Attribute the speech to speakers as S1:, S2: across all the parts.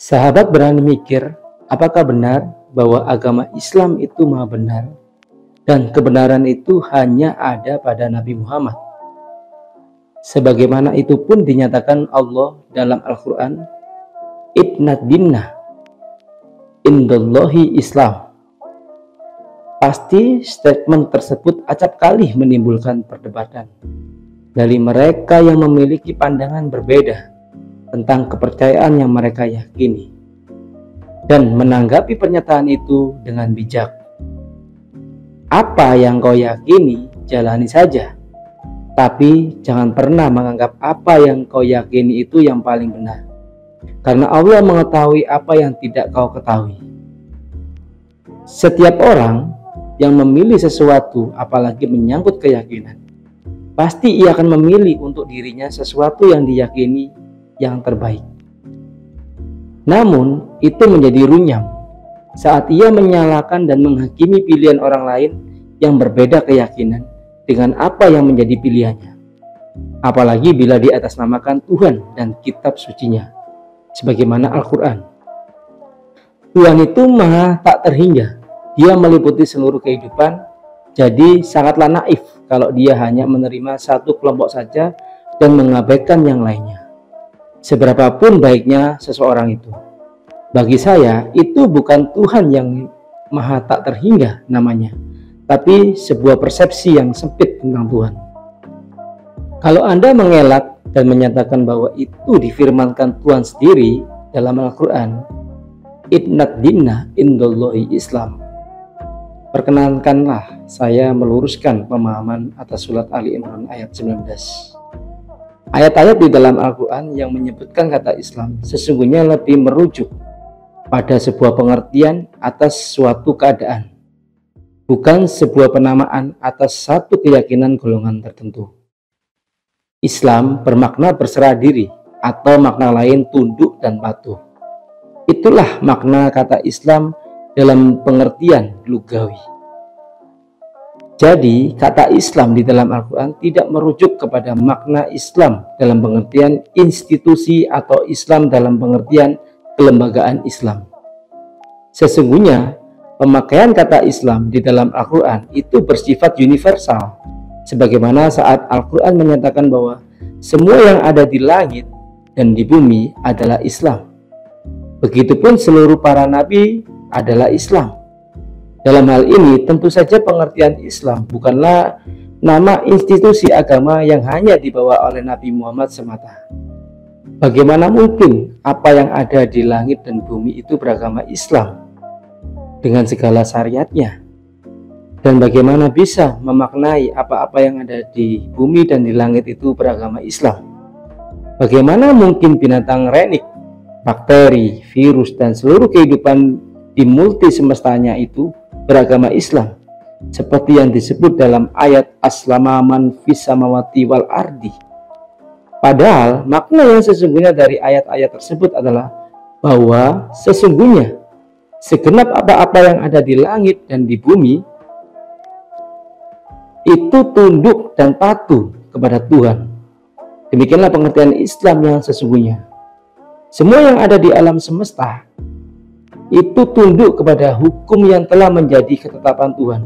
S1: Sahabat berani mikir, apakah benar bahwa agama Islam itu maha benar dan kebenaran itu hanya ada pada Nabi Muhammad? Sebagaimana itu pun dinyatakan Allah dalam Al-Quran, Inna dinna indallahi Islam. Pasti statement tersebut acap kali menimbulkan perdebatan dari mereka yang memiliki pandangan berbeda tentang kepercayaan yang mereka yakini, dan menanggapi pernyataan itu dengan bijak. Apa yang kau yakini, jalani saja, tapi jangan pernah menganggap apa yang kau yakini itu yang paling benar, karena Allah mengetahui apa yang tidak kau ketahui. Setiap orang yang memilih sesuatu, apalagi menyangkut keyakinan, pasti ia akan memilih untuk dirinya sesuatu yang diyakini yang terbaik. Namun itu menjadi runyam saat ia menyalahkan dan menghakimi pilihan orang lain yang berbeda keyakinan dengan apa yang menjadi pilihannya, apalagi bila diatasnamakan Tuhan dan kitab sucinya sebagaimana Al-Quran. Tuhan itu maha tak terhingga, dia meliputi seluruh kehidupan, jadi sangatlah naif kalau dia hanya menerima satu kelompok saja dan mengabaikan yang lainnya, seberapapun baiknya seseorang itu. Bagi saya, itu bukan Tuhan yang maha tak terhingga namanya, tapi sebuah persepsi yang sempit tentang Tuhan. Kalau Anda mengelak dan menyatakan bahwa itu difirmankan Tuhan sendiri dalam Al-Quran, Inna dinna indallahi Islam, perkenankanlah saya meluruskan pemahaman atas surat Ali Imran ayat 19. Ayat-ayat di dalam Al-Quran yang menyebutkan kata Islam sesungguhnya lebih merujuk pada sebuah pengertian atas suatu keadaan, bukan sebuah penamaan atas satu keyakinan golongan tertentu. Islam bermakna berserah diri, atau makna lain tunduk dan patuh. Itulah makna kata Islam dalam pengertian lugawi. Jadi, kata Islam di dalam Al-Quran tidak merujuk kepada makna Islam dalam pengertian institusi atau Islam dalam pengertian kelembagaan Islam. Sesungguhnya, pemakaian kata Islam di dalam Al-Quran itu bersifat universal, sebagaimana saat Al-Quran menyatakan bahwa semua yang ada di langit dan di bumi adalah Islam. Begitupun seluruh para nabi adalah Islam. Dalam hal ini tentu saja pengertian Islam bukanlah nama institusi agama yang hanya dibawa oleh Nabi Muhammad semata. Bagaimana mungkin apa yang ada di langit dan bumi itu beragama Islam dengan segala syariatnya? Dan bagaimana bisa memaknai apa-apa yang ada di bumi dan di langit itu beragama Islam? Bagaimana mungkin binatang renik, bakteri, virus, dan seluruh kehidupan di multi semestanya itu beragama Islam, seperti yang disebut dalam ayat aslama man fis samawati wal ardi? Padahal makna yang sesungguhnya dari ayat-ayat tersebut adalah bahwa sesungguhnya segenap apa-apa yang ada di langit dan di bumi itu tunduk dan patuh kepada Tuhan. Demikianlah pengertian Islam yang sesungguhnya. Semua yang ada di alam semesta itu tunduk kepada hukum yang telah menjadi ketetapan Tuhan.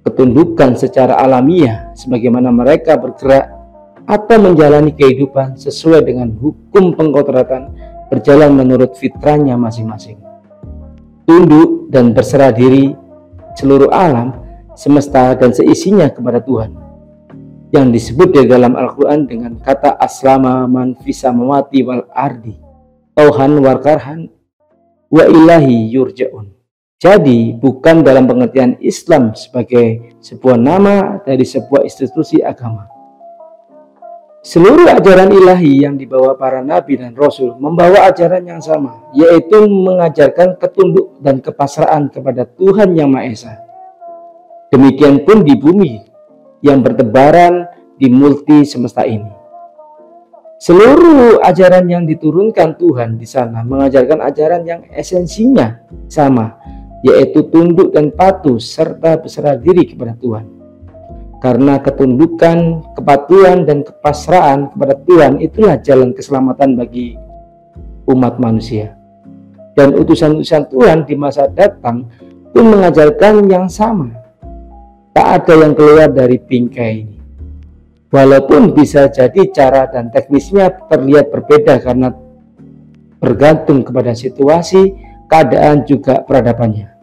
S1: Ketundukan secara alamiah sebagaimana mereka bergerak atau menjalani kehidupan sesuai dengan hukum pengkodratan berjalan menurut fitrahnya masing-masing. Tunduk dan berserah diri seluruh alam, semesta dan seisinya kepada Tuhan, yang disebut di dalam Al-Quran dengan kata aslama man fis samawati wal ardi tauhan warkarhan wa ilahi yurja'un. Jadi bukan dalam pengertian Islam sebagai sebuah nama dari sebuah institusi agama. Seluruh ajaran ilahi yang dibawa para nabi dan rasul membawa ajaran yang sama, yaitu mengajarkan ketunduk dan kepasrahan kepada Tuhan yang Maha Esa. Demikian pun di bumi yang bertebaran di multi semesta ini. Seluruh ajaran yang diturunkan Tuhan di sana mengajarkan ajaran yang esensinya sama, yaitu tunduk dan patuh serta berserah diri kepada Tuhan. Karena ketundukan, kepatuhan, dan kepasrahan kepada Tuhan itulah jalan keselamatan bagi umat manusia. Dan utusan-utusan Tuhan di masa datang pun mengajarkan yang sama. Tak ada yang keluar dari bingkai ini. Walaupun bisa jadi cara dan teknisnya terlihat berbeda karena bergantung kepada situasi, keadaan juga peradabannya.